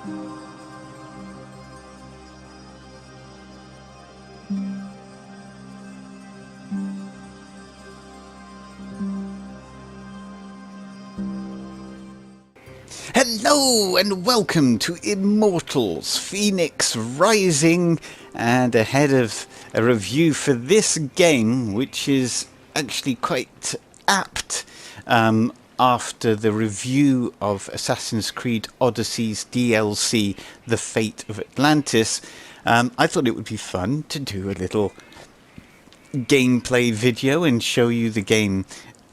Hello and welcome to Immortals Fenyx Rising, and ahead of a review for this game, which is actually quite apt after the review of Assassin's Creed Odyssey's DLC, The Fate of Atlantis. I thought it would be fun to do a little gameplay video and show you the game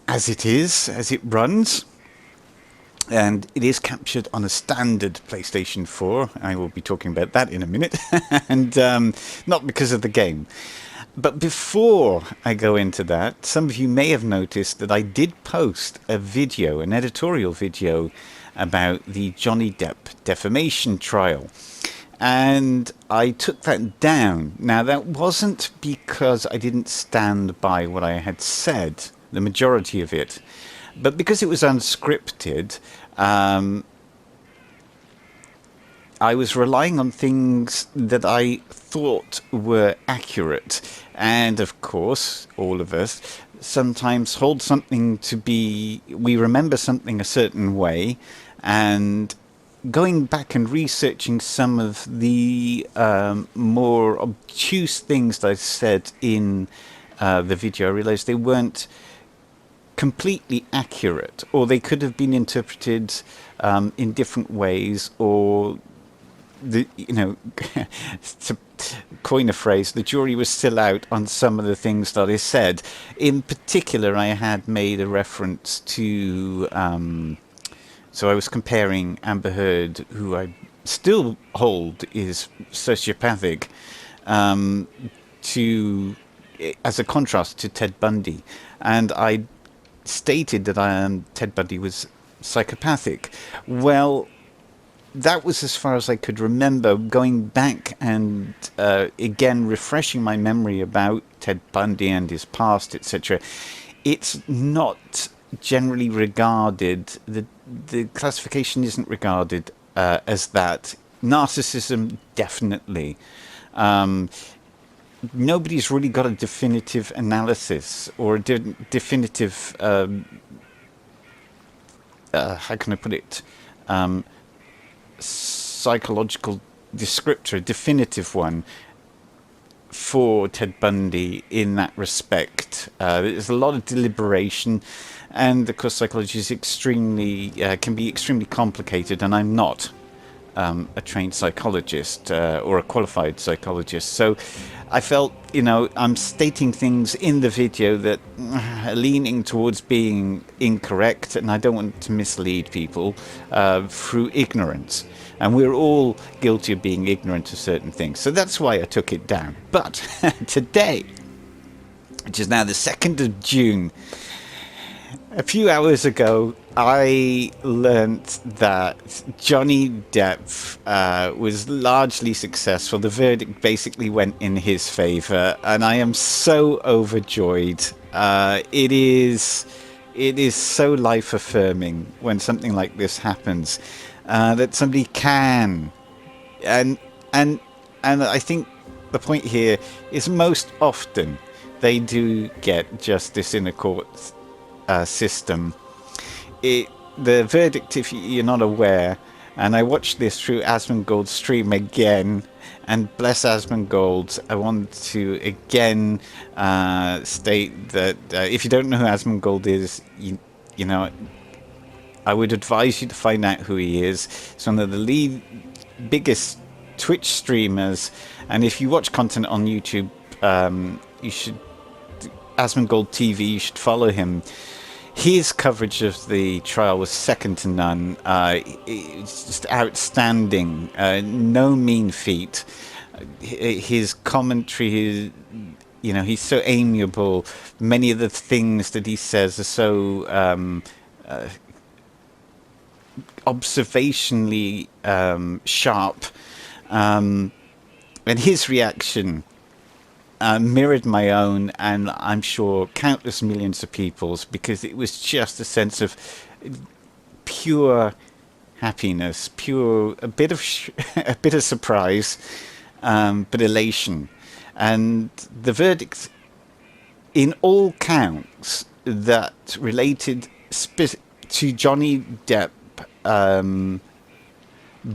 as it is, as it runs. And it is captured on a standard PlayStation 4. I will be talking about that in a minute. And not because of the game. But before I go into that, some of you may have noticed that I did post a video, an editorial video, about the Johnny Depp defamation trial. And I took that down. Now, that wasn't because I didn't stand by what I had said, the majority of it. But because it was unscripted, I was relying on things that I thought were accurate. And of course, all of us sometimes hold something to be, we remember something a certain way, and going back and researching some of the more obtuse things that I said in the video, I realized they weren't completely accurate, or they could have been interpreted in different ways, or to coin a phrase, the jury was still out on some of the things that I said. In particular, I had made a reference to so I was comparing Amber Heard, who I still hold is sociopathic, to as a contrast to Ted Bundy, and I stated that Ted Bundy was psychopathic. Well, that was as far as I could remember. Going back and again refreshing my memory about Ted Bundy and his past, etc., it's not generally regarded, the classification isn't regarded as that. Narcissism, definitely. Nobody's really got a definitive analysis or a definitive, how can I put it, psychological descriptor, a definitive one for Ted Bundy in that respect. There's a lot of deliberation, and of course psychology is extremely, can be extremely complicated, and I'm not a trained psychologist or a qualified psychologist, so I felt, I'm stating things in the video that are leaning towards being incorrect, and I don't want to mislead people through ignorance. And we're all guilty of being ignorant of certain things. So that's why I took it down. But today, which is now the 2nd of June, a few hours ago, I learnt that Johnny Depp was largely successful. The verdict basically went in his favour, and I am so overjoyed. It is so life-affirming when something like this happens, that somebody can, and I think the point here is most often they do get justice in a court system. The verdict, if you're not aware, and I watched this through Asmongold's stream again, and bless Asmongold, I want to again state that if you don't know who Asmongold is, you know, I would advise you to find out who he is. He's one of the biggest Twitch streamers, and if you watch content on YouTube, you should, Asmongold TV, you should follow him. His coverage of the trial was second to none. It's just outstanding. No mean feat. His commentary, he's so amiable. Many of the things that he says are so observationally sharp. And his reaction mirrored my own, and I'm sure countless millions of people's, because it was just a sense of pure happiness, pure a bit of a bit of surprise, but elation, and the verdict in all counts that related to Johnny Depp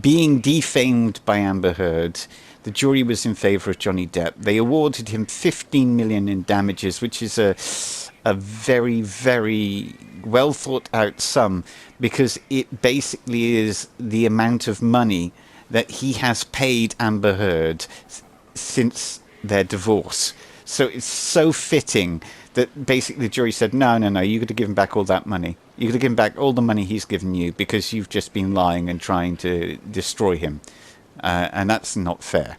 being defamed by Amber Heard. The jury was in favour of Johnny Depp. They awarded him 15 million in damages, which is a very, very well thought out sum, because it basically is the amount of money that he has paid Amber Heard since their divorce. So it's so fitting that basically the jury said, no, you've got to give him back all that money. You've got to give him back all the money he's given you because you've just been lying and trying to destroy him. And that's not fair.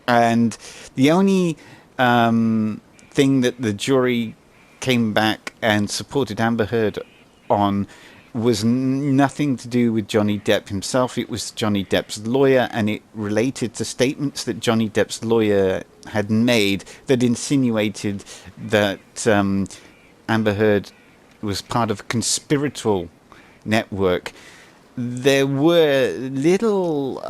And the only thing that the jury came back and supported Amber Heard on was nothing to do with Johnny Depp himself. It was Johnny Depp's lawyer, and it related to statements that Johnny Depp's lawyer had made that insinuated that Amber Heard was part of a conspiratorial network. There were little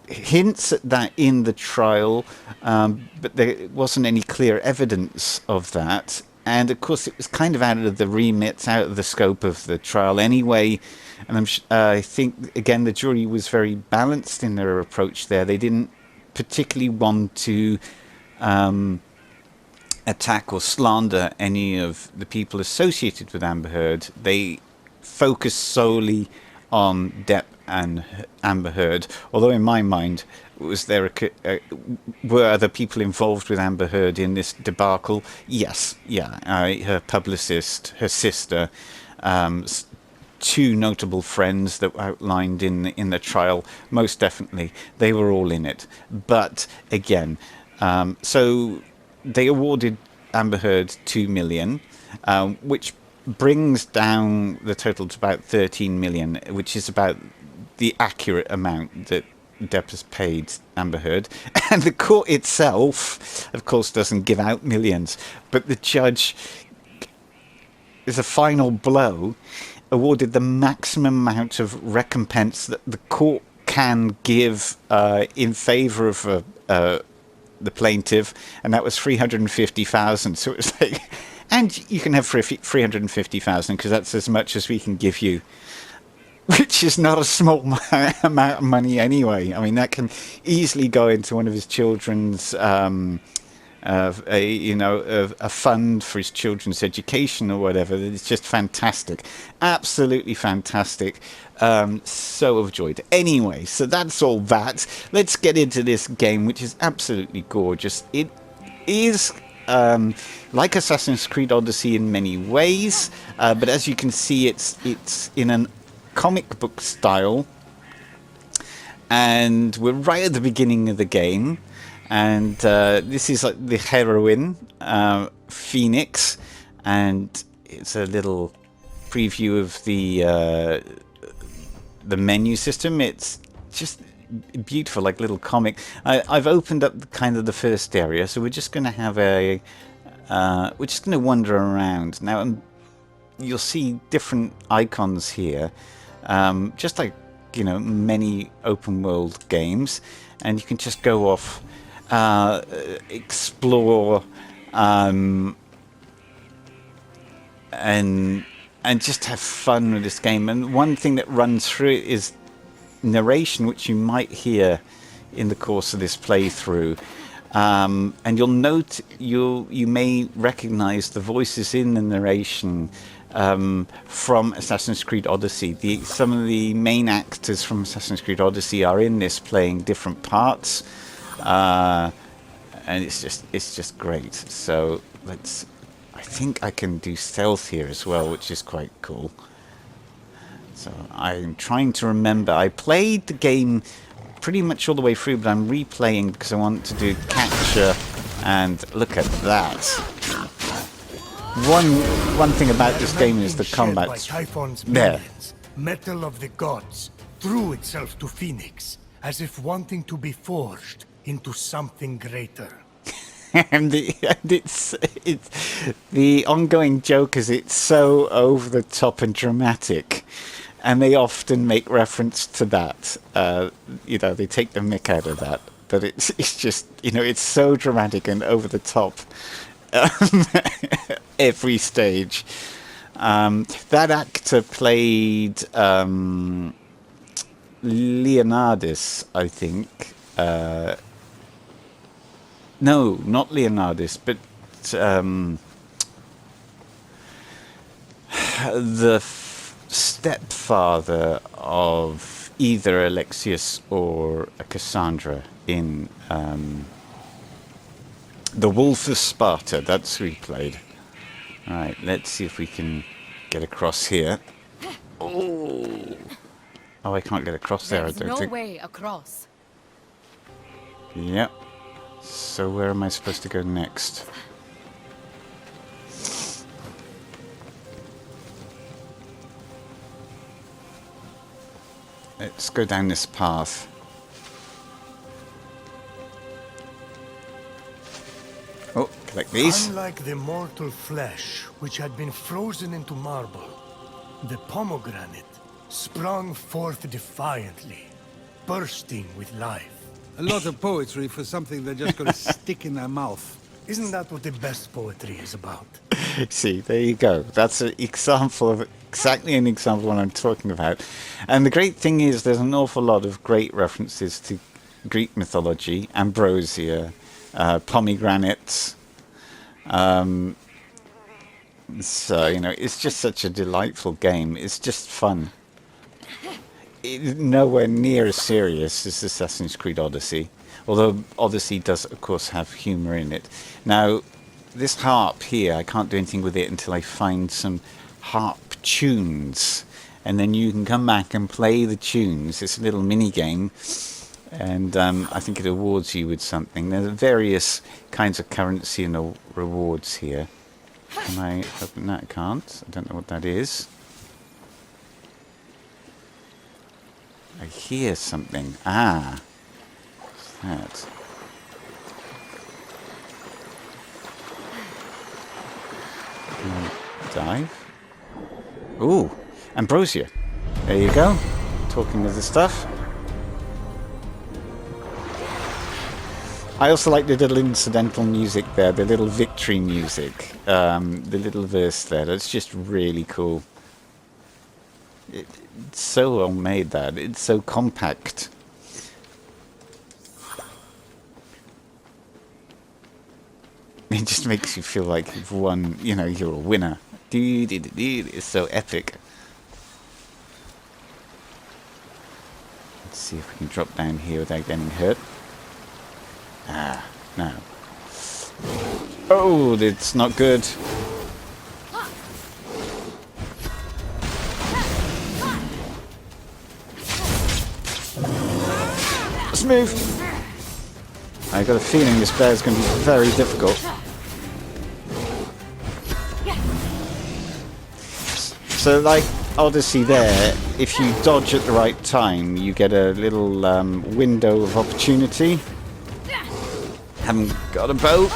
hints at that in the trial, but there wasn't any clear evidence of that. And of course, it was kind of out of the remit, out of the scope of the trial anyway. And I think, again, the jury was very balanced in their approach there. They didn't particularly want to attack or slander any of the people associated with Amber Heard. They focused solely on Depp and Amber Heard. Although in my mind, were other people involved with Amber Heard in this debacle? Yes, her publicist, her sister, two notable friends that were outlined in the trial. Most definitely, they were all in it. But again, so they awarded Amber Heard 2 million, which brings down the total to about 13 million, which is about the accurate amount that Depp has paid Amber Heard. And the court itself, of course, doesn't give out millions, but the judge, as a final blow, awarded the maximum amount of recompense that the court can give in favour of the plaintiff, and that was 350,000. So it was like, and you can have 350,000 because that's as much as we can give you, which is not a small amount of money anyway. I mean, that can easily go into one of his children's, a fund for his children's education or whatever. It's just fantastic, absolutely fantastic. So overjoyed. Anyway, so that's all that. Let's get into this game, which is absolutely gorgeous. It is like Assassin's Creed Odyssey in many ways, but as you can see, it's in an comic book style, and we're right at the beginning of the game, and this is like the heroine, Fenyx, and it's a little preview of the menu system. It's just beautiful, like little comic. I've opened up kind of the first area, so we're just going to have we're just going to wander around now, and you'll see different icons here, just like many open world games, and you can just go off, explore, and just have fun with this game. And one thing that runs through it is narration, which you might hear in the course of this playthrough, and you'll note you may recognize the voices in the narration from Assassin's Creed Odyssey. Some of the main actors from Assassin's Creed Odyssey are in this, playing different parts, and it's just great. So I think I can do stealth here as well, which is quite cool. So I'm trying to remember. I played the game pretty much all the way through, but I'm replaying because I want to do capture, and look at that. One thing about this game is the combat. There. Metal of the gods threw itself to Fenyx, as if wanting to be forged into something greater. And it's the ongoing joke is it's so over the top and dramatic. and they often make reference to that. They take the mick out of that. But it's just, it's so dramatic and over the top. Every stage. That actor played Leonardus, I think. No, not Leonardus, but the stepfather of either Alexius or Cassandra in The Wolf of Sparta. That's who he played. Right, let's see if we can get across here. Oh, I can't get across there, I don't think. There's no way across. Yep. So where am I supposed to go next? Let's go down this path. Oh, collect these. Unlike the mortal flesh, which had been frozen into marble, the pomegranate sprung forth defiantly, bursting with life. A lot of poetry for something they're just going to stick in their mouth. Isn't that what the best poetry is about? See, there you go. That's an example of exactly an example of what I'm talking about. And the great thing is there's an awful lot of great references to Greek mythology, ambrosia, pomegranates. So, it's just such a delightful game. It's just fun. It's nowhere near as serious as Assassin's Creed Odyssey. Although Odyssey does, of course, have humour in it. Now, this harp here, I can't do anything with it until I find some harp tunes. And then you can come back and play the tunes. It's a little mini-game. And I think it awards you with something. There's various kinds of currency and rewards here. Can I open that? I can't. I don't know what that is. I hear something. Ah. What's that? Can I dive? Ooh. Ambrosia. There you go. Talking of the stuff. I also like the little incidental music there, the little victory music, the little verse there. That's just really cool. It's so well made, that. It's so compact. It just makes you feel like you've won, you're a winner. It's so epic. Let's see if we can drop down here without getting hurt. Ah, no. Oh, that's not good. Let's move. I got a feeling this bear is going to be very difficult. So, like Odyssey there, if you dodge at the right time, you get a little window of opportunity. Haven't got a boat.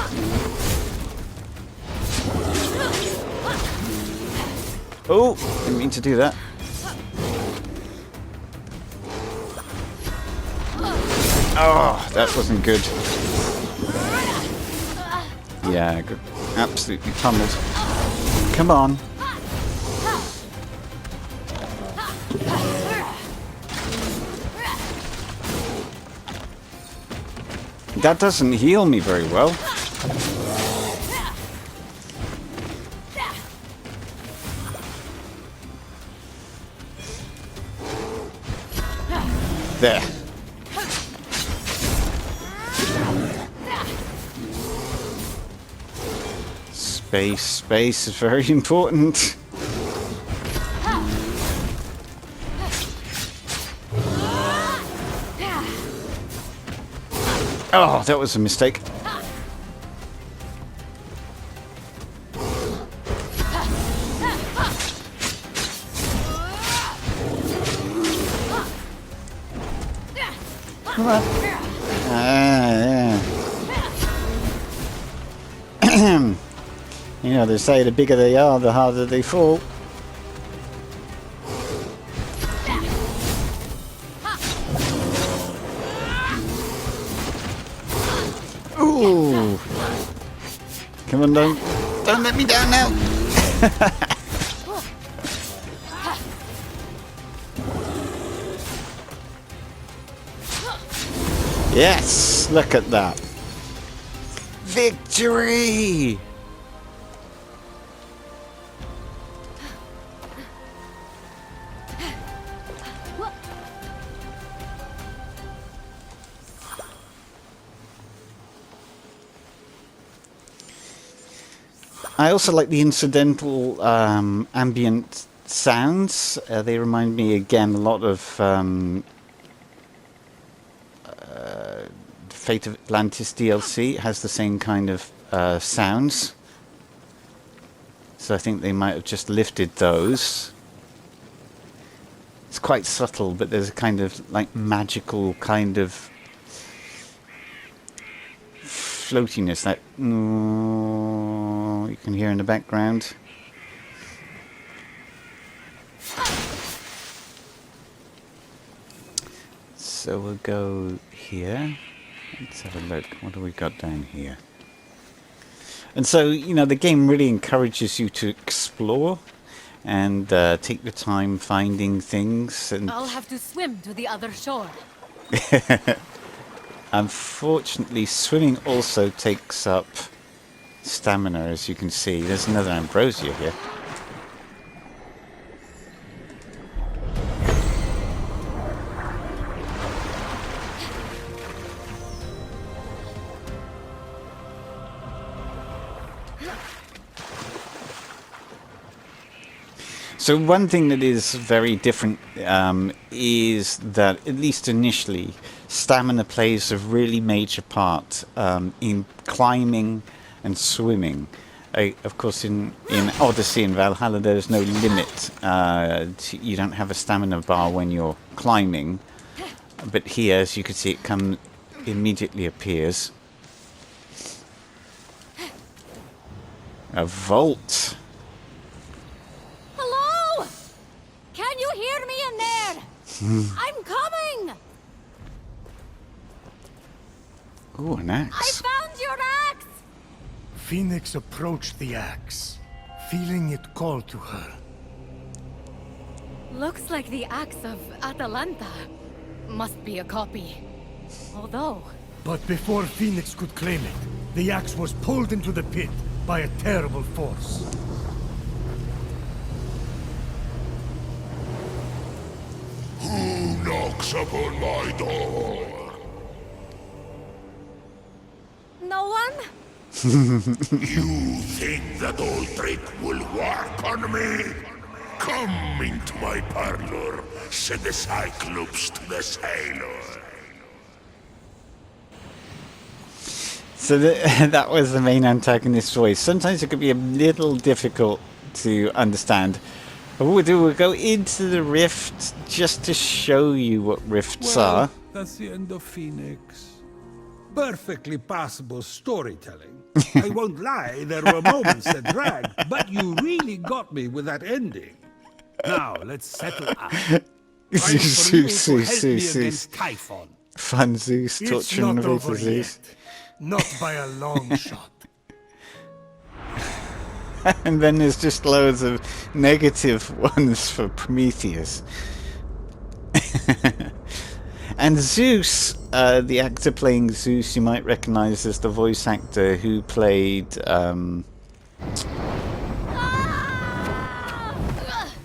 Oh, didn't mean to do that. Oh, that wasn't good. Yeah, good. Absolutely pummeled. Come on. That doesn't heal me very well. There. Space is very important. Oh, that was a mistake. Come on. Yeah. They say the bigger they are, the harder they fall. Come on, don't let me down now. Yes, look at that. Victory! I also like the incidental ambient sounds. They remind me again a lot of Fate of Atlantis DLC. It has the same kind of sounds. So I think they might have just lifted those. It's quite subtle, but there's a kind of like magical kind of floatiness that you can hear in the background. So we'll go here. Let's have a look. What do we got down here? And so, you know, the game really encourages you to explore and take your time finding things. And I'll have to swim to the other shore. unfortunately, swimming also takes up stamina, as you can see. There's another ambrosia here. So one thing that is very different is that, at least initially, stamina plays a really major part in climbing and swimming. Of course, in Odyssey and Valhalla, there's no limit. You don't have a stamina bar when you're climbing. But here, as you can see, it immediately appears. A vault. Can you hear me in there? I'm coming! Ooh, an axe. I found your axe! Phoenix approached the axe, feeling it call to her. Looks like the axe of Atalanta. Must be a copy. Although... But before Phoenix could claim it, the axe was pulled into the pit by a terrible force. Who knocks upon my door? No one? You think that old trick will work on me? Come into my parlor, said the Cyclops to the sailor. So that was the main antagonist's voice. Sometimes it could be a little difficult to understand. What we'll do, we'll go into the rift just to show you what rifts are. That's the end of Phoenix. Perfectly passable storytelling. I won't lie, there were moments that dragged, but you really got me with that ending. Now, let's settle up. Time for you to help me against Typhon. Fun Zeus, It's torturing not the over Zeus. yet. Not by a long shot. And then there's just loads of negative ones for Prometheus. And Zeus, the actor playing Zeus, you might recognize as the voice actor who played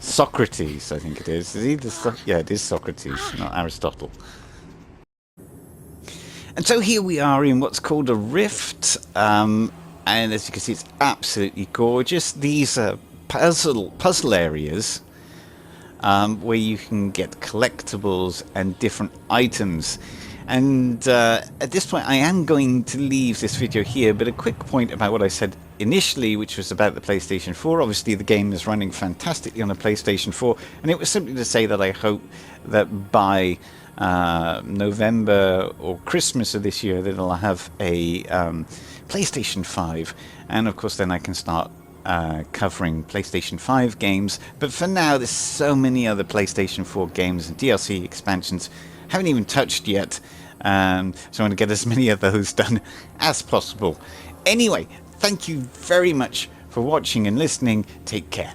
Socrates, I think it is. Is he the yeah, it is Socrates, not Aristotle. And so here we are in what's called a rift. And as you can see, it's absolutely gorgeous. These are puzzle areas where you can get collectibles and different items. And at this point, I am going to leave this video here, but a quick point about what I said initially, which was about the PlayStation 4. Obviously, the game is running fantastically on a PlayStation 4, and it was simply to say that I hope that by November or Christmas of this year that I'll have a PlayStation 5, and of course then I can start covering PlayStation 5 games. But for now, there's so many other PlayStation 4 games and DLC expansions haven't even touched yet, so I want to get as many of those done as possible. Anyway, thank you very much for watching and listening. Take care.